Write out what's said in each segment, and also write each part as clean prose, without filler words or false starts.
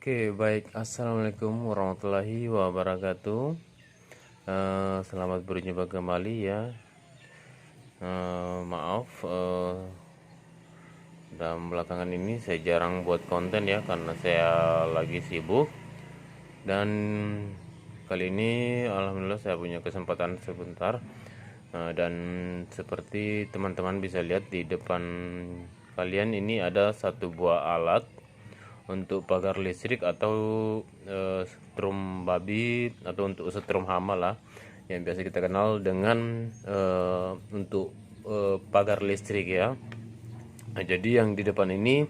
Oke, baik. Assalamualaikum warahmatullahi wabarakatuh. Selamat berjumpa kembali ya. Maaf, dalam belakangan ini saya jarang buat konten ya karena saya lagi sibuk. Dan kali ini alhamdulillah saya punya kesempatan sebentar. Dan seperti teman-teman bisa lihat di depan kalian ini ada satu buah alat untuk pagar listrik atau setrum babi atau untuk setrum hama lah yang biasa kita kenal dengan untuk pagar listrik ya. Nah, jadi yang di depan ini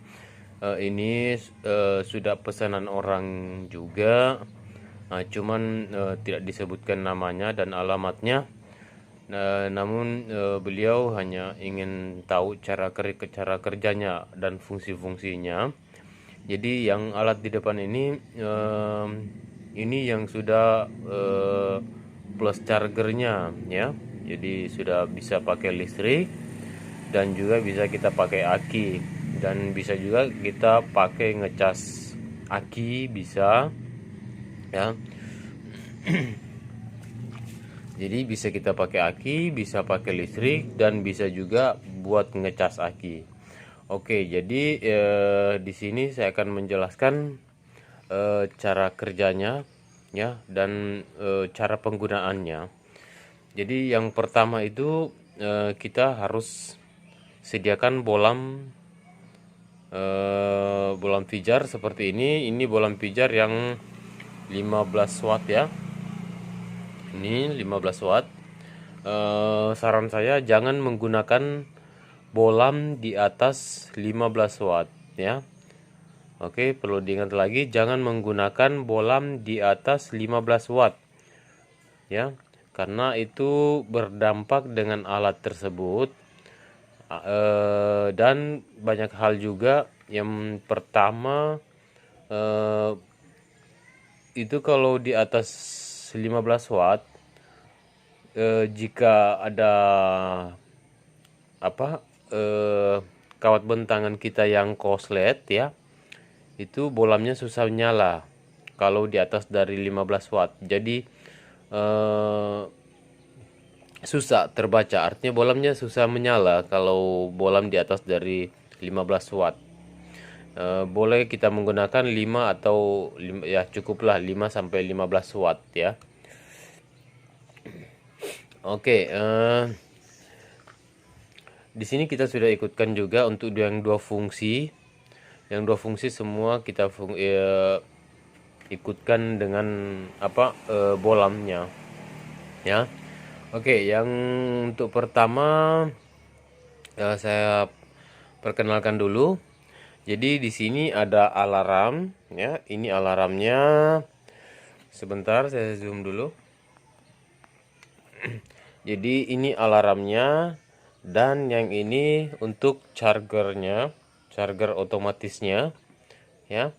sudah pesanan orang juga. Nah, cuman tidak disebutkan namanya dan alamatnya. Namun beliau hanya ingin tahu cara kerjanya dan fungsi-fungsinya. Jadi yang alat di depan ini yang sudah plus chargernya ya. Jadi sudah bisa pakai listrik dan juga bisa kita pakai aki dan bisa juga kita pakai ngecas aki bisa ya. Jadi bisa kita pakai aki, bisa pakai listrik, dan bisa juga buat ngecas aki. Oke, jadi di sini saya akan menjelaskan cara kerjanya ya dan cara penggunaannya. Jadi yang pertama itu kita harus sediakan bolam pijar seperti ini. Ini bolam pijar yang 15 watt ya. Ini 15 watt. Saran saya jangan menggunakan bolam di atas 15 watt ya. Oke, perlu diingat lagi jangan menggunakan bolam di atas 15 watt ya, karena itu berdampak dengan alat tersebut. Dan banyak hal juga. Yang pertama itu kalau di atas 15 watt jika ada kawat bentangan kita yang korslet ya, itu bolamnya susah nyala kalau di atas dari 15 watt. Jadi susah terbaca, artinya bolamnya susah menyala kalau bolam di atas dari 15 watt. Boleh kita menggunakan 5 atau 5, ya cukuplah 5 sampai 15 watt ya. Oke, di sini kita sudah ikutkan juga untuk yang dua fungsi. Yang dua fungsi semua kita ikutkan dengan bolamnya ya. Oke, yang untuk pertama saya perkenalkan dulu. Jadi di sini ada alarm ya. Ini alarmnya. Sebentar saya zoom dulu. Jadi ini alarmnya dan yang ini untuk chargernya, charger otomatisnya ya.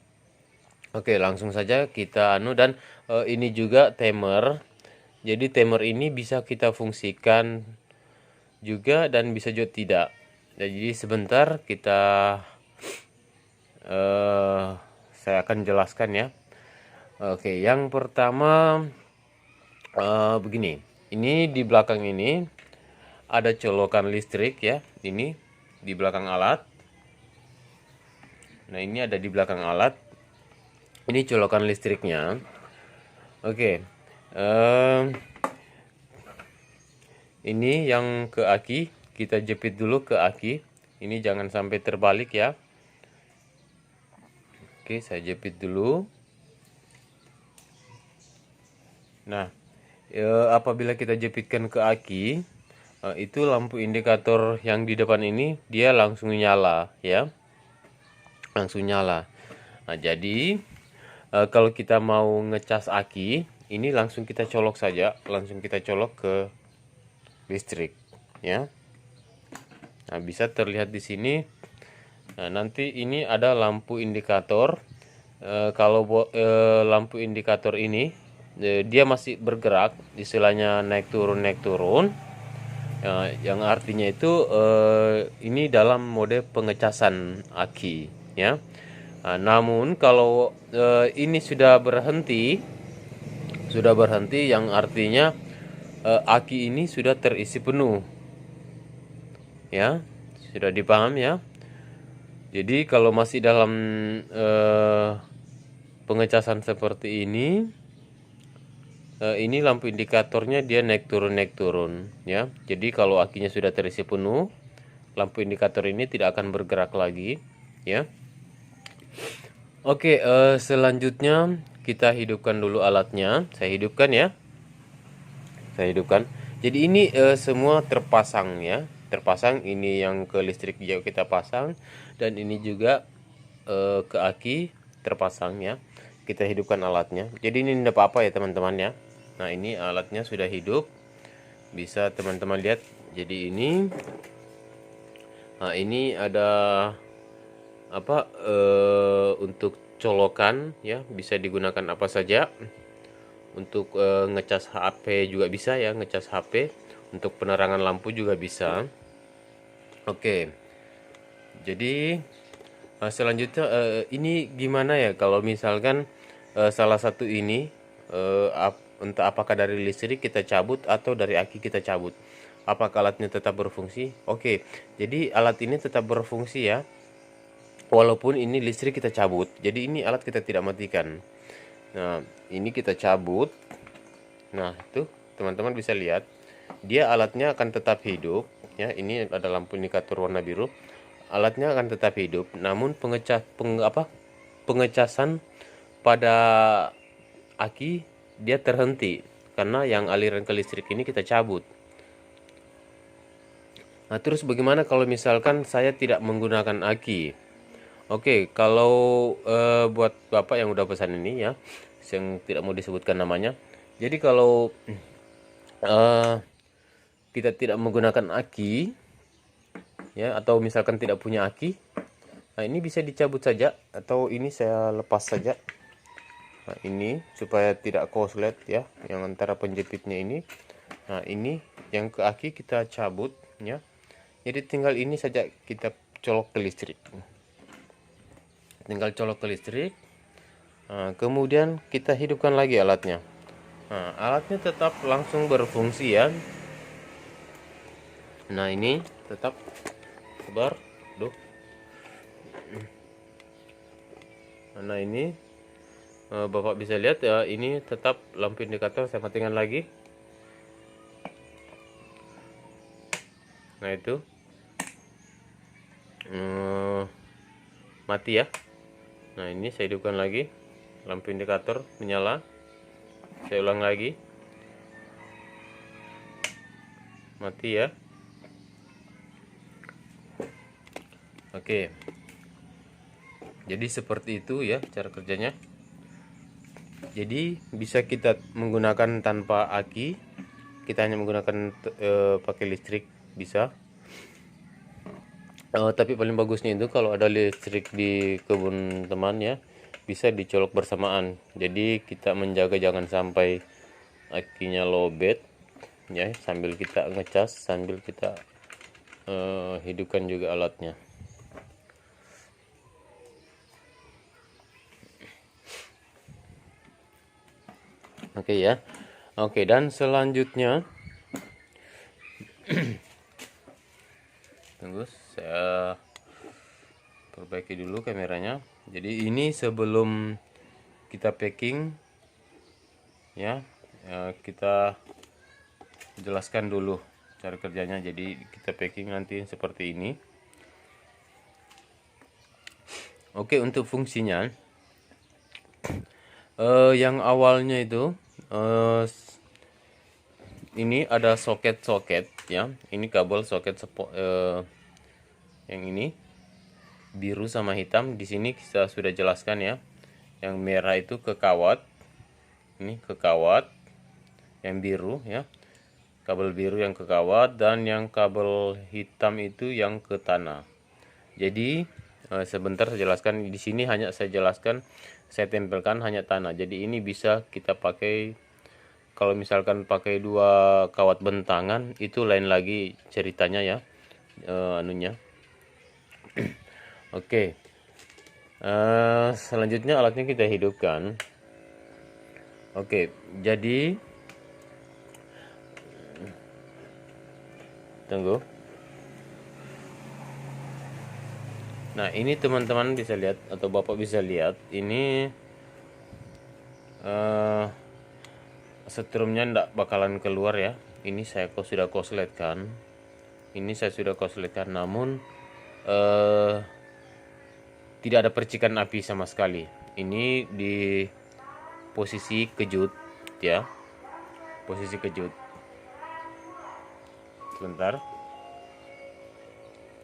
Oke, langsung saja kita dan ini juga timer. Jadi timer ini bisa kita fungsikan juga dan bisa juga tidak. Jadi sebentar saya akan jelaskan ya. Oke, yang pertama begini. Ini di belakang ini ada colokan listrik ya. Ini di belakang alat. Nah, ini ada di belakang alat. Ini colokan listriknya. Oke. Ini yang ke aki, kita jepit dulu ke aki. Ini jangan sampai terbalik ya. Oke, saya jepit dulu. Nah, apabila kita jepitkan ke aki, itu lampu indikator yang di depan ini dia langsung nyala ya. Langsung nyala. Nah, jadi kalau kita mau ngecas aki, ini langsung kita colok saja, langsung kita colok ke listrik ya. Nah, bisa terlihat di sini. Nah, nanti ini ada lampu indikator. Kalau lampu indikator ini dia masih bergerak, istilahnya naik turun. Yang artinya itu ini dalam mode pengecasan aki ya. Nah, namun kalau ini sudah berhenti yang artinya aki ini sudah terisi penuh, ya, sudah dipaham ya. Jadi kalau masih dalam pengecasan seperti ini lampu indikatornya dia naik turun ya. Jadi kalau akinya sudah terisi penuh, lampu indikator ini tidak akan bergerak lagi ya. Oke, selanjutnya kita hidupkan dulu alatnya. Saya hidupkan ya. Saya hidupkan. Jadi ini semua terpasang ya. Terpasang, ini yang ke listrik juga kita pasang, dan ini juga ke aki terpasang ya. Kita hidupkan alatnya. Jadi ini tidak apa-apa ya teman-teman ya. Nah, ini alatnya sudah hidup. Bisa teman-teman lihat. Jadi ini ada apa untuk colokan ya, bisa digunakan apa saja. Untuk ngecas HP juga bisa ya, ngecas HP. Untuk penerangan lampu juga bisa. Oke. Jadi selanjutnya ini gimana ya kalau misalkan salah satu ini entah apakah dari listrik kita cabut atau dari aki kita cabut, apakah alatnya tetap berfungsi? Oke, jadi alat ini tetap berfungsi ya, walaupun ini listrik kita cabut. Jadi ini alat kita tidak matikan. Nah, ini kita cabut. Nah, itu teman-teman bisa lihat, dia alatnya akan tetap hidup ya. Ini ada lampu indikator warna biru. Alatnya akan tetap hidup, namun pengecasan pada aki dia terhenti karena yang aliran ke listrik ini kita cabut. Nah, terus bagaimana kalau misalkan saya tidak menggunakan aki? Oke, kalau buat Bapak yang udah pesan ini ya, yang tidak mau disebutkan namanya. Jadi kalau kita tidak menggunakan aki ya, atau misalkan tidak punya aki, nah ini bisa dicabut saja, atau ini saya lepas saja. Nah, ini supaya tidak korslet ya, yang antara penjepitnya ini. Nah, ini yang ke aki kita cabut ya. Jadi tinggal ini saja kita colok ke listrik. Tinggal colok ke listrik. Nah, kemudian kita hidupkan lagi alatnya. Nah, alatnya tetap langsung berfungsi ya. Nah, ini tetap sebar. Nah, ini Bapak bisa lihat ya, ini tetap lampu indikator saya matikan lagi. Nah, itu mati ya. Nah, ini saya hidupkan lagi, lampu indikator menyala. Saya ulang lagi, mati ya. Oke, jadi seperti itu ya cara kerjanya. Jadi bisa kita menggunakan tanpa aki, kita hanya menggunakan pakai listrik bisa. Tapi paling bagusnya itu kalau ada listrik di kebun teman ya, bisa dicolok bersamaan. Jadi kita menjaga jangan sampai akinya lowbat ya, sambil kita ngecas, sambil kita hidupkan juga alatnya. Oke ya. Oke, dan selanjutnya tunggu, saya perbaiki dulu kameranya. Jadi ini sebelum kita packing ya, kita jelaskan dulu cara kerjanya. Jadi kita packing nanti seperti ini. Oke, untuk fungsinya yang awalnya itu ini ada soket-soket ya. Ini kabel soket yang ini biru sama hitam. Di sini kita sudah jelaskan ya. Yang merah itu ke kawat. Ini ke kawat. Yang biru ya. Kabel biru yang ke kawat, dan yang kabel hitam itu yang ke tanah. Jadi sebentar saya jelaskan. Di sini hanya saya jelaskan, saya tempelkan hanya tanah. Jadi ini bisa kita pakai, kalau misalkan pakai 2 kawat bentangan itu lain lagi ceritanya ya, anunya. Oke. Selanjutnya alatnya kita hidupkan. Oke, jadi tunggu. Nah, ini teman-teman bisa lihat atau Bapak bisa lihat, ini setrumnya ndak bakalan keluar ya. Ini saya sudah kosletkan. Namun tidak ada percikan api sama sekali. Ini di posisi kejut ya. Posisi kejut. Sebentar.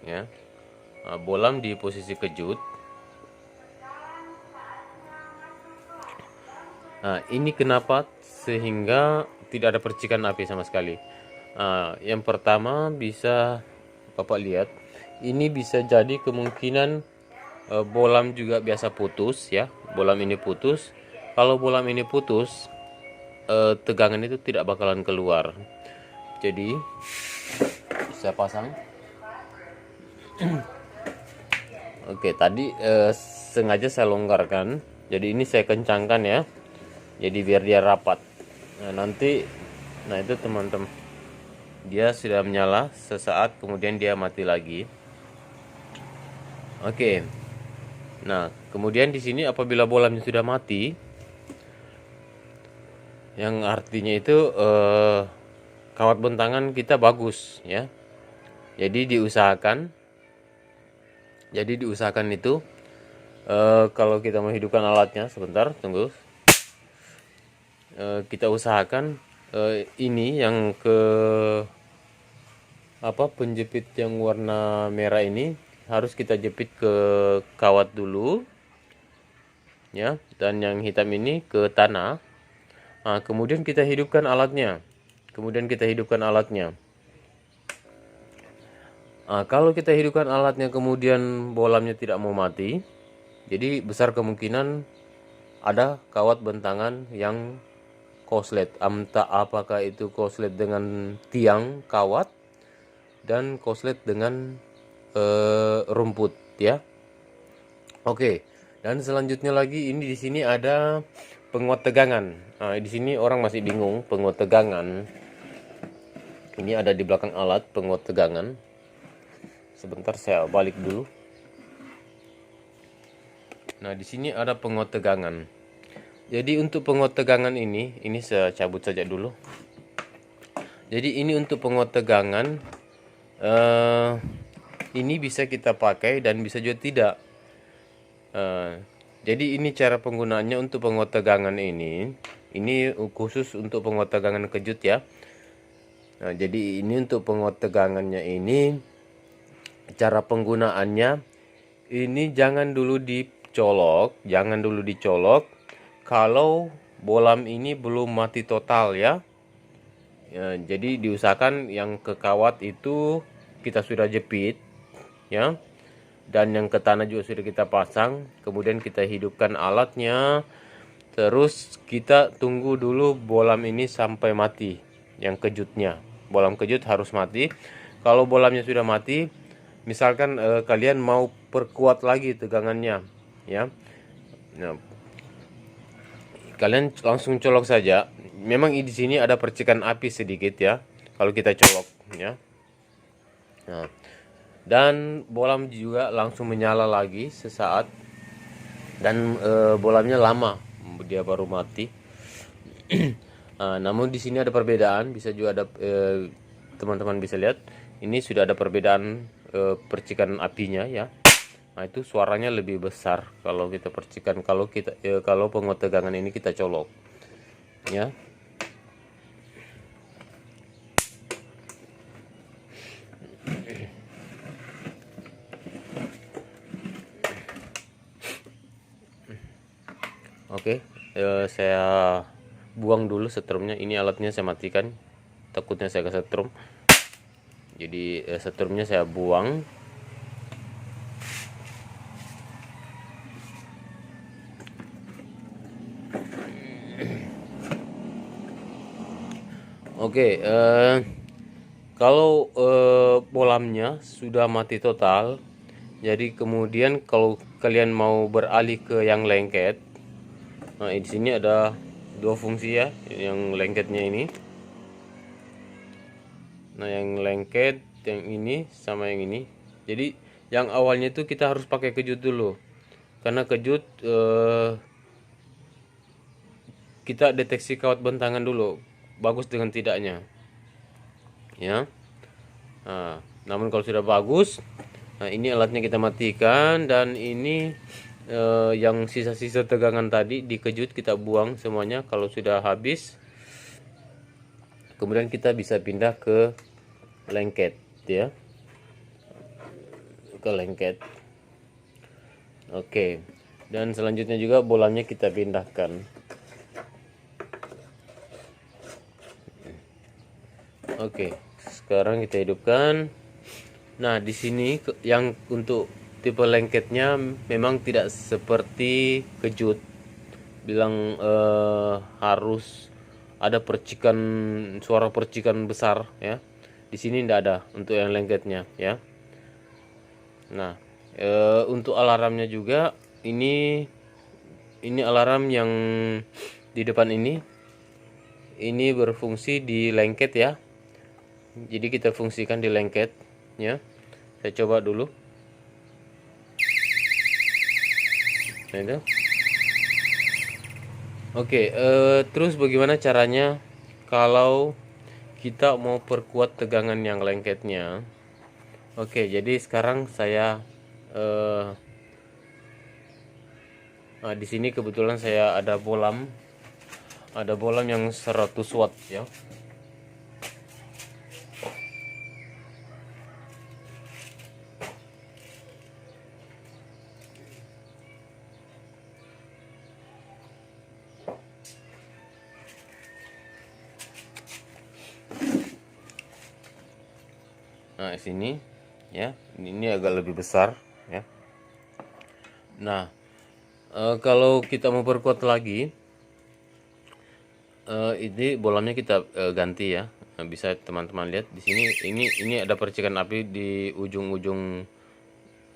Ya. Nah, bolam di posisi kejut. Nah, ini kenapa sehingga tidak ada percikan api sama sekali. Yang pertama bisa Bapak lihat, ini bisa jadi kemungkinan bolam juga biasa putus ya. Bolam ini putus. Kalau bolam ini putus, tegangan itu tidak bakalan keluar. Jadi saya pasang. Oke, tadi sengaja saya longgarkan. Jadi ini saya kencangkan ya. Jadi biar dia rapat. Nah, itu teman-teman. Dia sudah menyala sesaat, kemudian dia mati lagi. Oke. Nah, kemudian di sini apabila bolamnya sudah mati, yang artinya itu kawat bentangan kita bagus ya. Jadi diusahakan itu kalau kita menghidupkan alatnya, sebentar tunggu. Kita usahakan ini yang penjepit yang warna merah ini harus kita jepit ke kawat dulu ya, dan yang hitam ini ke tanah. Kemudian kita hidupkan alatnya. Kalau kita hidupkan alatnya kemudian bolamnya tidak mau mati, jadi besar kemungkinan ada kawat bentangan yang koslet. Entah apakah itu koslet dengan tiang kawat dan koslet dengan rumput ya. Oke, dan selanjutnya lagi ini di sini ada penguat tegangan. Di sini orang masih bingung penguat tegangan. Ini ada di belakang alat penguat tegangan. Sebentar saya balik dulu. Nah, di sini ada penguat tegangan. Jadi untuk penguat tegangan ini saya cabut saja dulu. Jadi ini untuk penguat tegangan, ini bisa kita pakai dan bisa juga tidak. Jadi ini cara penggunaannya untuk penguat tegangan ini khusus untuk penguat tegangan kejut ya. Nah, jadi ini untuk penguat tegangannya ini, cara penggunaannya ini jangan dulu dicolok kalau bolam ini belum mati total ya. Jadi diusahakan yang ke kawat itu kita sudah jepit ya, dan yang ke tanah juga sudah kita pasang. Kemudian kita hidupkan alatnya, terus kita tunggu dulu bolam ini sampai mati. Yang kejutnya, bolam kejut harus mati. Kalau bolamnya sudah mati, misalkan kalian mau perkuat lagi tegangannya ya, nah, kalian langsung colok saja. Memang di sini ada percikan api sedikit ya kalau kita colok ya. Nah, dan bolam juga langsung menyala lagi sesaat, dan bolamnya lama dia baru mati. Namun di sini ada perbedaan, bisa juga ada teman-teman bisa lihat ini sudah ada perbedaan percikan apinya ya. Nah, itu suaranya lebih besar kalau kita percikan, kalau penguat tegangan ini kita colok ya. Oke, saya buang dulu setrumnya. Ini alatnya saya matikan, takutnya saya kesetrum. Jadi setrumnya saya buang. Oke, kalau bolamnya sudah mati total, jadi kemudian kalau kalian mau beralih ke yang lengket, nah di sini ada dua fungsi ya, yang lengketnya ini. Nah yang lengket yang ini sama yang ini. Jadi yang awalnya itu kita harus pakai kejut dulu, karena kejut kita deteksi kawat bentangan dulu, bagus dengan tidaknya ya. Nah, namun kalau sudah bagus, nah ini alatnya kita matikan, dan ini yang sisa-sisa tegangan tadi dikejut kita buang semuanya kalau sudah habis. Kemudian kita bisa pindah ke lengket ya, ke lengket. Oke, dan selanjutnya juga bolanya kita pindahkan. Oke, sekarang kita hidupkan. Nah, di sini yang untuk tipe lengketnya memang tidak seperti kejut bilang harus ada percikan, suara percikan besar ya. Di sini tidak ada untuk yang lengketnya ya. Nah, untuk alarmnya juga ini alarm yang di depan ini berfungsi di lengket ya. Jadi kita fungsikan di lengket ya. Saya coba dulu. Nah itu. Oke, terus bagaimana caranya kalau kita mau perkuat tegangan yang lengketnya? Oke, jadi sekarang saya nah, di sini kebetulan saya ada bolam yang 100 watt ya. Nah, sini ya, ini agak lebih besar ya. Nah, kalau kita mau perkuat lagi, ini bolamnya kita ganti ya. Nah, bisa teman-teman lihat di sini, ini ada percikan api di ujung-ujung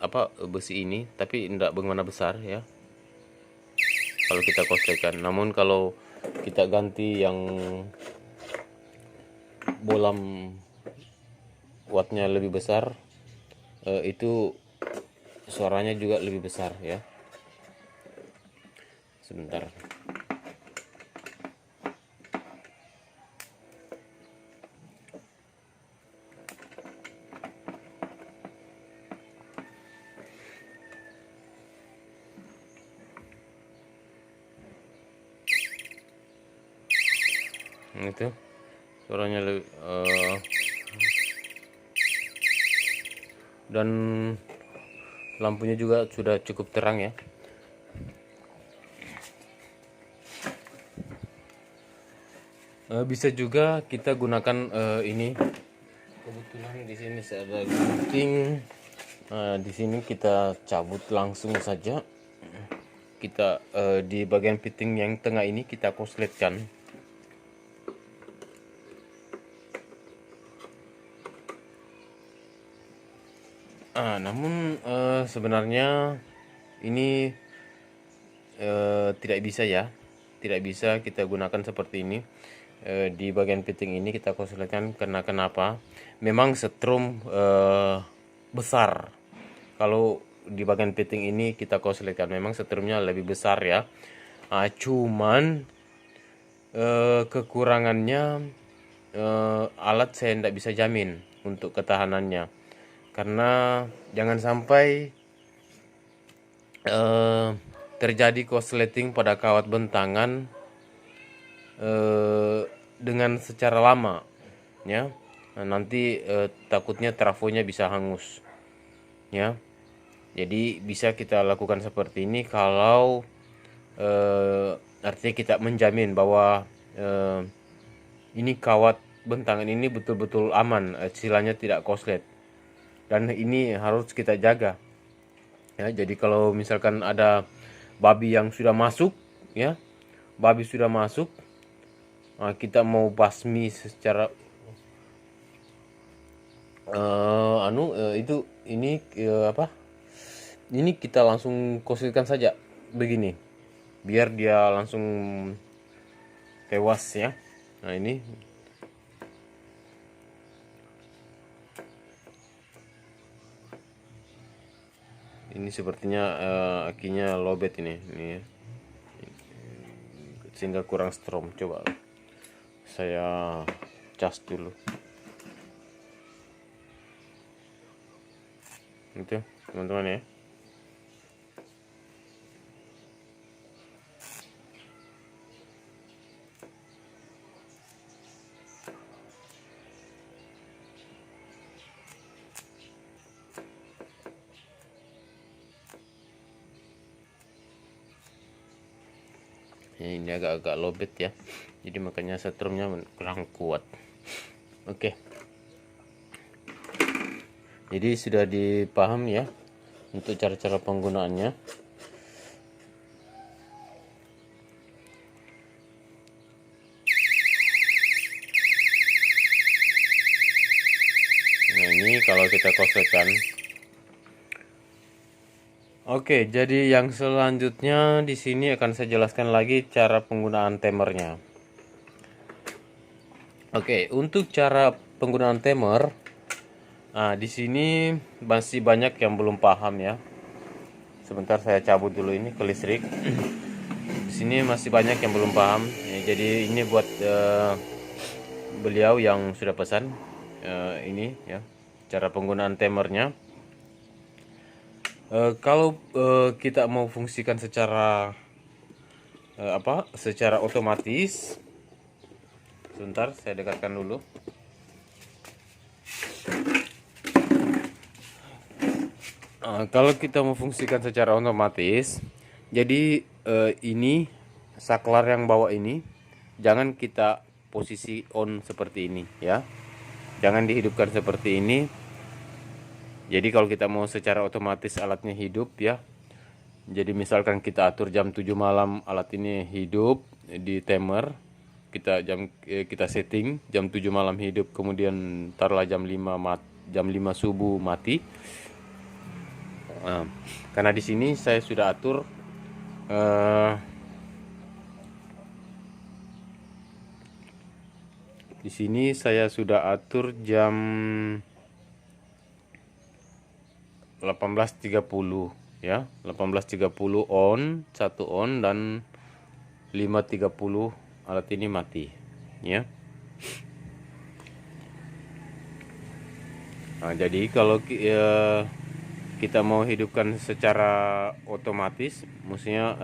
apa besi ini, tapi tidak bagaimana besar ya kalau kita kosletkan. Namun kalau kita ganti yang bolam wattnya lebih besar, itu suaranya juga lebih besar ya. Sebentar. Itu suaranya lebih dan lampunya juga sudah cukup terang ya. Bisa juga kita gunakan ini. Kebetulan di sini saya ada gunting. Di sini kita cabut langsung saja. Kita di bagian fitting yang tengah ini kita kosletkan. Namun sebenarnya ini tidak bisa ya, tidak bisa kita gunakan seperti ini. Di bagian fitting ini kita kosletkan karena kenapa? Memang setrum besar. Kalau di bagian fitting ini kita kosletkan, memang setrumnya lebih besar ya. Cuman kekurangannya alat saya tidak bisa jamin untuk ketahanannya, karena jangan sampai terjadi korsleting pada kawat bentangan dengan secara lama ya. Nah, nanti takutnya trafonya bisa hangus ya. Jadi bisa kita lakukan seperti ini kalau artinya kita menjamin bahwa ini kawat bentangan ini betul-betul aman, istilahnya tidak korslet, dan ini harus kita jaga ya. Jadi kalau misalkan ada babi yang sudah masuk ya, kita mau basmi secara itu ini ini kita langsung kosongkan saja begini, biar dia langsung tewas ya. Nah ini sepertinya akinya lobet ini ya. Sehingga kurang strong. Coba saya cas dulu. Itu teman-teman ya. Ini agak-agak lobet ya, jadi makanya setrumnya kurang kuat. Oke, jadi sudah dipaham ya untuk cara-cara penggunaannya. Nah ini kalau kita kosongkan. Oke, jadi yang selanjutnya di sini akan saya jelaskan lagi cara penggunaan timernya. Oke, untuk cara penggunaan timer, nah di sini masih banyak yang belum paham ya. Sebentar saya cabut dulu ini ke listrik. Di sini masih banyak yang belum paham. Ya, jadi ini buat beliau yang sudah pesan ini ya, cara penggunaan timernya. Kalau kita mau fungsikan secara secara otomatis, sebentar saya dekatkan dulu. Kalau kita mau fungsikan secara otomatis, jadi ini saklar yang bawah ini jangan kita posisi on seperti ini ya, jangan dihidupkan seperti ini. Jadi kalau kita mau secara otomatis alatnya hidup ya, jadi misalkan kita atur jam 7 malam alat ini hidup di timer, kita setting jam 7 malam hidup, kemudian taruhlah jam 5 subuh mati. Nah, karena di sini saya sudah atur di sini saya sudah atur jam 18.30 ya, 18.30 on, 1 on, dan 5.30 alat ini mati ya. Nah, jadi kalau kita mau hidupkan secara otomatis, maksudnya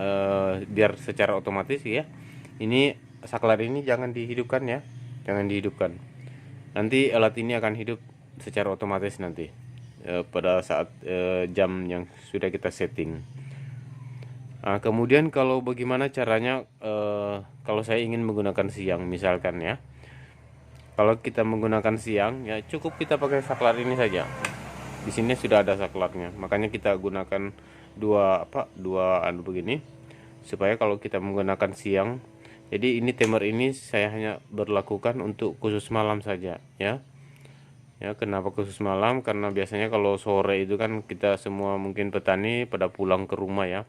biar secara otomatis ya, ini saklar ini jangan dihidupkan ya, jangan dihidupkan. Nanti alat ini akan hidup secara otomatis nanti pada saat jam yang sudah kita setting. Nah, kemudian kalau bagaimana caranya kalau saya ingin menggunakan siang misalkan ya, kalau kita menggunakan siang ya cukup kita pakai saklar ini saja. Di sini sudah ada saklarnya, makanya kita gunakan dua begini supaya kalau kita menggunakan siang. Jadi ini timer ini saya hanya berlakukan untuk khusus malam saja ya. Ya, kenapa khusus malam? Karena biasanya kalau sore itu kan kita semua mungkin petani pada pulang ke rumah ya,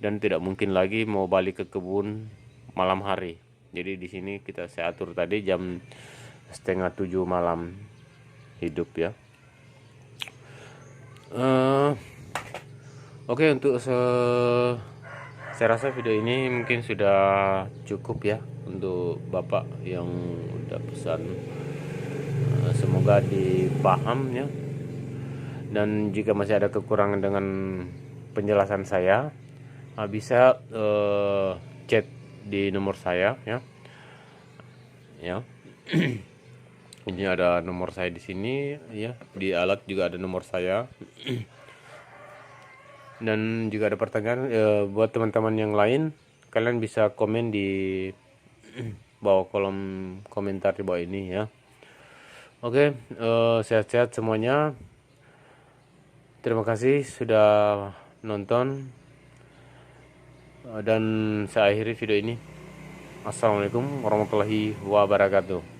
dan tidak mungkin lagi mau balik ke kebun malam hari. Jadi di sini saya atur tadi jam 6:30 malam hidup ya. Oke, untuk saya rasa video ini mungkin sudah cukup ya untuk Bapak yang udah pesan. Semoga dipaham ya, dan jika masih ada kekurangan dengan penjelasan saya, bisa chat di nomor saya ya. Ini ada nomor saya di sini ya, di alat juga ada nomor saya. Dan juga ada pertanyaan buat teman-teman yang lain, kalian bisa komen di bawah kolom komentar di bawah ini ya. Oke, sehat-sehat semuanya. Terima kasih sudah nonton, dan saya akhiri video ini. Assalamualaikum warahmatullahi wabarakatuh.